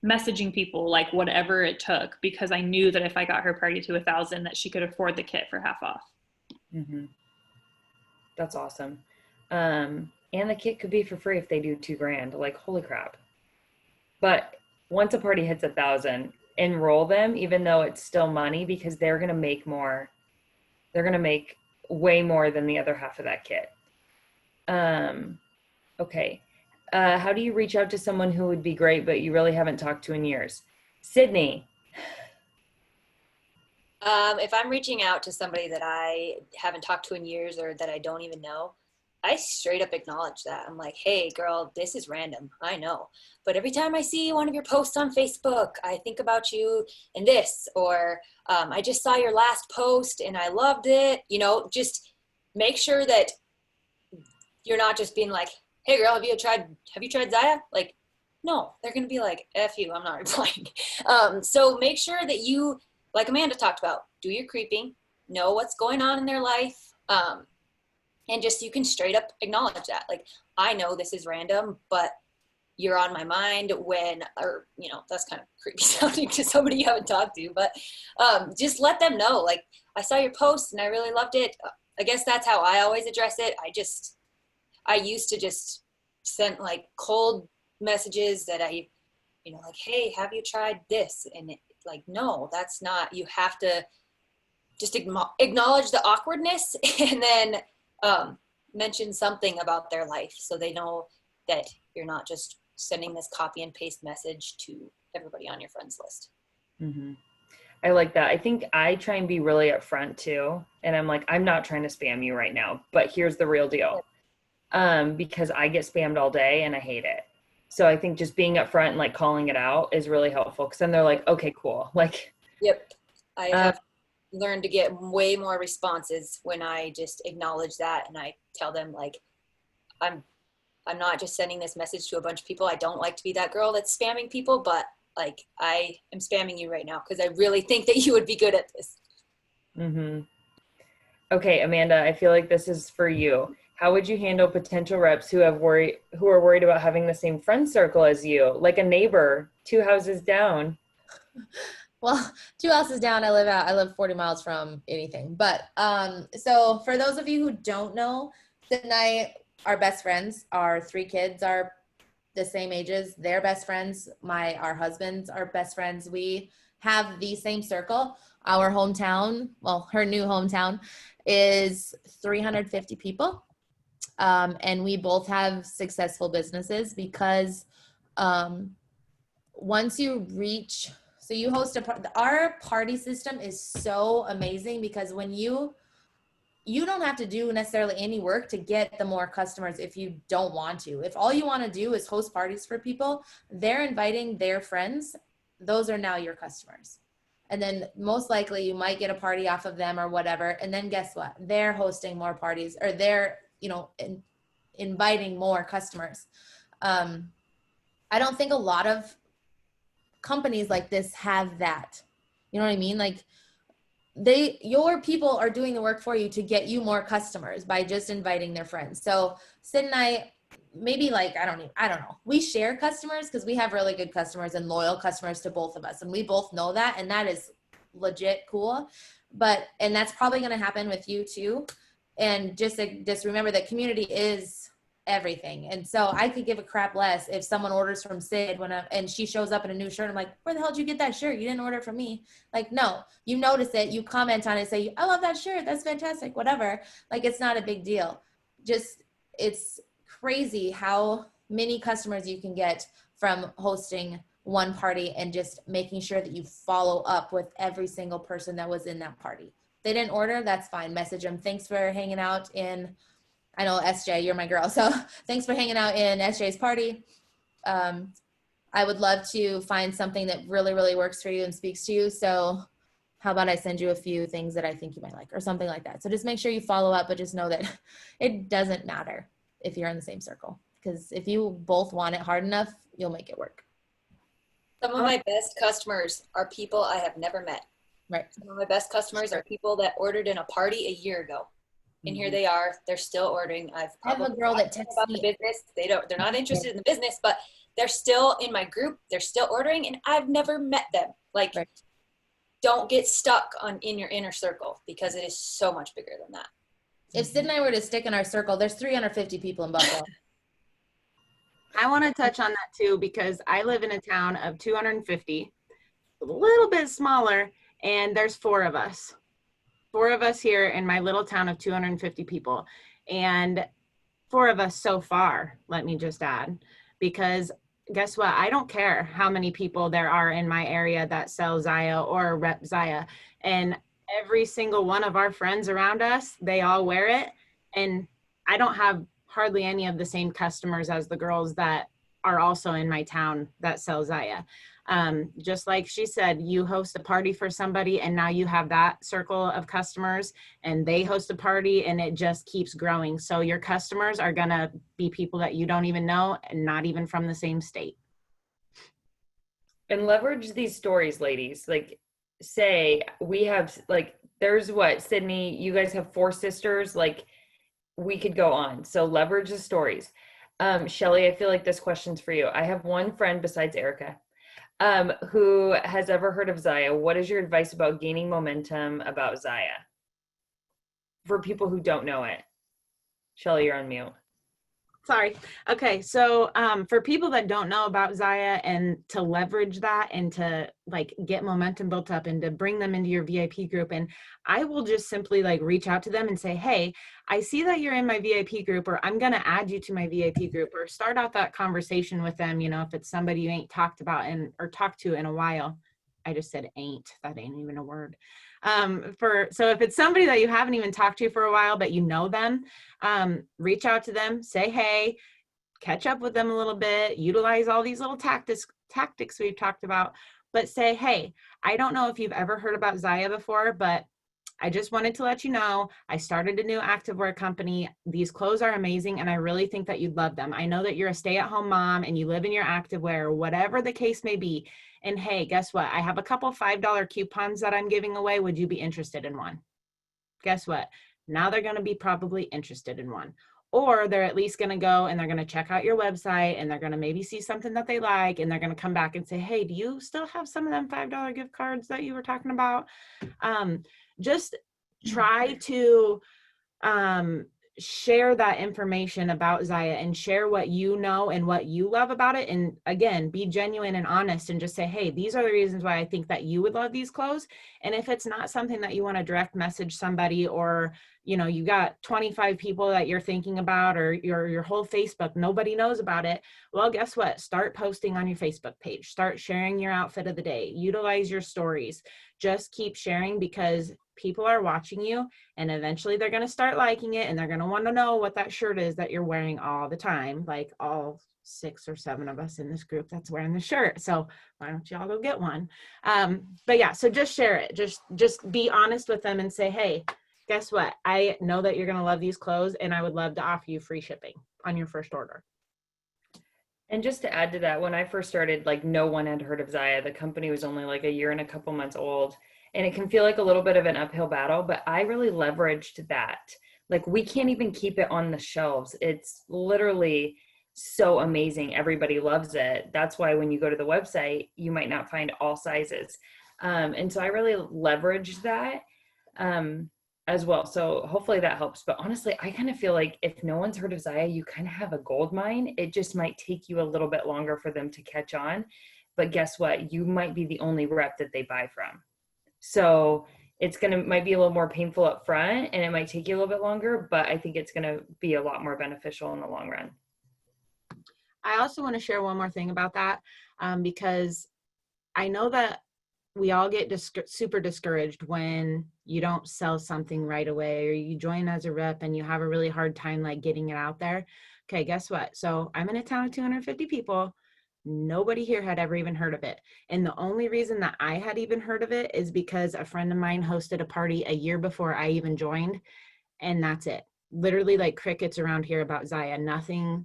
messaging people, like whatever it took, because I knew that if I got her party to 1,000, that she could afford the kit for half off. Mm-hmm. That's awesome. And the kit could be for free if they do $2,000. Like, holy crap. But once a party hits 1,000, enroll them, even though it's still money, because they're going to make more. They're going to make way more than the other half of that kit. Okay. How do you reach out to someone who would be great, but you really haven't talked to in years? Sydney. If I'm reaching out to somebody that I haven't talked to in years or that I don't even know, I straight up acknowledge that. I'm like, hey, girl, this is random. I know. But every time I see one of your posts on Facebook, I think about you and this, or I just saw your last post and I loved it. You know, just make sure that you're not just being like, hey, girl, have you tried Zaya? Like, no, they're going to be like, F you, I'm not replying. So make sure that you, like Amanda talked about, do your creeping, know what's going on in their life. And just, you can straight up acknowledge that. Like, I know this is random, but you're on my mind when, or, you know, that's kind of creepy sounding to somebody you haven't talked to, but just let them know, like, I saw your post and I really loved it. I guess that's how I always address it. I used to just send like cold messages that I, you know, like, hey, have you tried this? And it, like, no, that's not, you have to just acknowledge the awkwardness and then mention something about their life so they know that you're not just sending this copy and paste message to everybody on your friends list. Mm-hmm. I like that. I think I try and be really upfront too. And I'm like, I'm not trying to spam you right now, but here's the real deal. Because I get spammed all day and I hate it. So I think just being upfront and like calling it out is really helpful. Cause then they're like, okay, cool. Like, yep. I have learned to get way more responses when I just acknowledge that. And I tell them like, I'm not just sending this message to a bunch of people. I don't like to be that girl that's spamming people, but like, I am spamming you right now because I really think that you would be good at this. Mm-hmm. Okay, Amanda, I feel like this is for you. How would you handle potential reps who are worried about having the same friend circle as you, like a neighbor 2 houses down? Well, 2 houses down, I live 40 miles from anything. But so for those of you who don't know, Sid and I are best friends. Our 3 kids are the same ages. They're best friends. Our husbands are best friends. We have the same circle. Our hometown, well, her new hometown is 350 people. And we both have successful businesses because once you reach, so you host our party system is so amazing because when you don't have to do necessarily any work to get the more customers if you don't want to. If all you want to do is host parties for people, they're inviting their friends. Those are now your customers. And then most likely you might get a party off of them or whatever. And then guess what? They're hosting more parties or they're, inviting more customers. I don't think a lot of companies like this have that. You know what I mean? Like your people are doing the work for you to get you more customers by just inviting their friends. So Sid and I, maybe like, I don't know. We share customers because we have really good customers and loyal customers to both of us. And we both know that. And that is legit cool. And that's probably going to happen with you too. And just remember that community is everything. And so I could give a crap less if someone orders from Sid and she shows up in a new shirt. I'm like, where the hell did you get that shirt? You didn't order it from me. Like, no, you notice it, you comment on it, say, I love that shirt. That's fantastic. Whatever. Like, it's not a big deal. It's crazy how many customers you can get from hosting one party and just making sure that you follow up with every single person that was in that party. If they didn't order, that's fine. Message them. Thanks for hanging out I know SJ, you're my girl. So thanks for hanging out in SJ's party. I would love to find something that really, really works for you and speaks to you. So how about I send you a few things that I think you might like or something like that. So just make sure you follow up, but just know that it doesn't matter if you're in the same circle, because if you both want it hard enough, you'll make it work. Some of my best customers are people I have never met. Right. Some of my best customers are people that ordered in a party a year ago. And here they are, they're still ordering. I have a girl that texts about the business. They're not interested in the business, but they're still in my group. They're still ordering and I've never met them. Like, right. Don't get stuck in your inner circle because it is so much bigger than that. If Sid and I were to stick in our circle, there's 350 people in Buffalo. I want to touch on that too, because I live in a town of 250, a little bit smaller, and there's 4 of us. 4 of us here in my little town of 250 people. And 4 of us so far, let me just add, because guess what? I don't care how many people there are in my area that sell Zaya or rep Zaya. And every single one of our friends around us, they all wear it. And I don't have hardly any of the same customers as the girls that are also in my town that sell Zaya. Just like she said, you host a party for somebody and now you have that circle of customers and they host a party and it just keeps growing. So your customers are gonna be people that you don't even know and not even from the same state. And leverage these stories, ladies. Like, say we have, like, there's what, Sydney, you guys have 4 sisters, like we could go on. So leverage the stories. Shelly, I feel like this question's for you. I have one friend besides Erica who has ever heard of Zaya. What is your advice about gaining momentum about Zaya for people who don't know it? Shelly, you're on mute. Sorry. Okay. So for people that don't know about Zaya and to leverage that and to like get momentum built up and to bring them into your VIP group, and I will just simply like reach out to them and say, hey, I see that you're in my VIP group, or I'm going to add you to my VIP group, or start out that conversation with them. You know, if it's somebody you ain't talked about or talked to in a while. I just said ain't, that ain't even a word. So if it's somebody that you haven't even talked to for a while, but you know them, reach out to them, say, hey, catch up with them a little bit, utilize all these little tactics we've talked about, but say, hey, I don't know if you've ever heard about Zaya before, but I just wanted to let you know, I started a new activewear company. These clothes are amazing, and I really think that you'd love them. I know that you're a stay-at-home mom and you live in your activewear, whatever the case may be. And hey, guess what? I have a couple $5 coupons that I'm giving away. Would you be interested in one? Guess what? Now they're going to be probably interested in one. Or they're at least going to go and they're going to check out your website and they're going to maybe see something that they like and they're going to come back and say, hey, do you still have some of them $5 gift cards that you were talking about? Just try to share that information about Zaya and share what you know and what you love about it. And again, be genuine and honest and just say, hey, these are the reasons why I think that you would love these clothes. And if it's not something that you want to direct message somebody, or, you know, you got 25 people that you're thinking about, or your whole Facebook, nobody knows about it. Well, guess what? Start posting on your Facebook page, start sharing your outfit of the day, utilize your stories, just keep sharing, because people are watching you and eventually they're going to start liking it and they're going to want to know what that shirt is that you're wearing all the time, like all 6 or 7 of us in this group that's wearing the shirt. So why don't y'all go get one? But yeah, so just share it. Just be honest with them and say, hey, guess what? I know that you're going to love these clothes and I would love to offer you free shipping on your first order. And just to add to that, when I first started, like no one had heard of Zaya. The company was only like a year and a couple months old. And it can feel like a little bit of an uphill battle, but I really leveraged that. Like we can't even keep it on the shelves. It's literally so amazing. Everybody loves it. That's why when you go to the website, you might not find all sizes. And so I really leveraged that as well. So hopefully that helps. But honestly, I kind of feel like if no one's heard of Zaya, you kind of have a gold mine. It just might take you a little bit longer for them to catch on. But guess what? You might be the only rep that they buy from. So it's might be a little more painful up front and it might take you a little bit longer, but I think it's going to be a lot more beneficial in the long run. I also want to share one more thing about that, because I know that we all get super discouraged when you don't sell something right away, or you join as a rep and you have a really hard time like getting it out there. Okay, guess what? So I'm in a town of 250 people. Nobody here had ever even heard of it. And the only reason that I had even heard of it is because a friend of mine hosted a party a year before I even joined. And that's it. Literally like crickets around here about Zaya.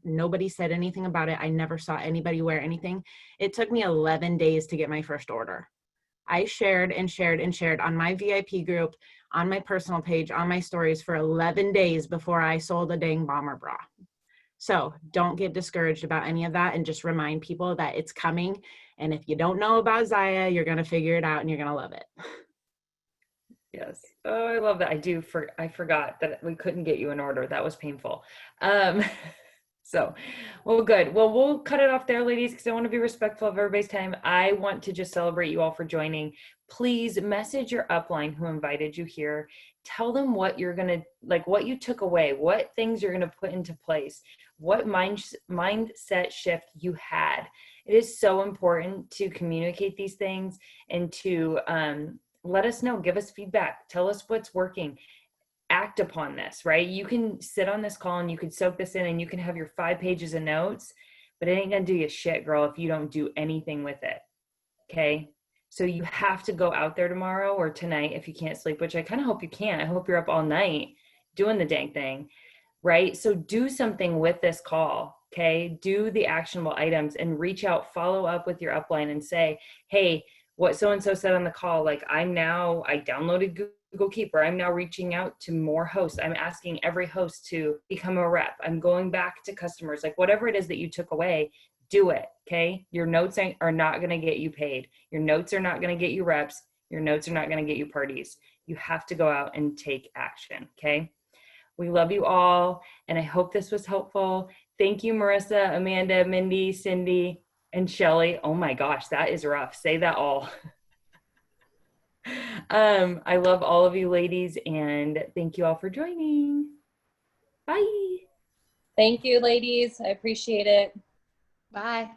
Nobody said anything about it. I never saw anybody wear anything. It took me 11 days to get my first order. I shared and shared and shared on my VIP group, on my personal page, on my stories for 11 days before I sold a dang bomber bra. So don't get discouraged about any of that and just remind people that it's coming. And if you don't know about Zaya, you're going to figure it out and you're going to love it. Yes. Oh, I love that. I forgot that we couldn't get you in order. That was painful. So, well, good. Well, we'll cut it off there, ladies, because I want to be respectful of everybody's time. I want to just celebrate you all for joining. Please message your upline who invited you here. Tell them what you're going to, like, what you took away, what things you're going to put into place, what mindset shift you had. It is so important to communicate these things and to let us know, give us feedback, tell us what's working. Act upon this, right? You can sit on this call and you can soak this in and you can have your 5 pages of notes, but it ain't gonna do you shit, girl, if you don't do anything with it. Okay. So you have to go out there tomorrow or tonight if you can't sleep, which I kind of hope you can. I hope you're up all night doing the dang thing, right? So do something with this call. Okay. Do the actionable items and reach out, follow up with your upline and say, hey, what so-and-so said on the call, like I downloaded Google Keep, or I'm now reaching out to more hosts. I'm asking every host to become a rep. I'm going back to customers, like whatever it is that you took away, do it. Okay. Your notes are not going to get you paid. Your notes are not going to get you reps. Your notes are not going to get you parties. You have to go out and take action. Okay. We love you all. And I hope this was helpful. Thank you, Marissa, Amanda, Mindy, Cindy, and Shelly. Oh my gosh, that is rough. Say that all. I love all of you ladies and thank you all for joining. Bye. Thank you, ladies. I appreciate it. Bye.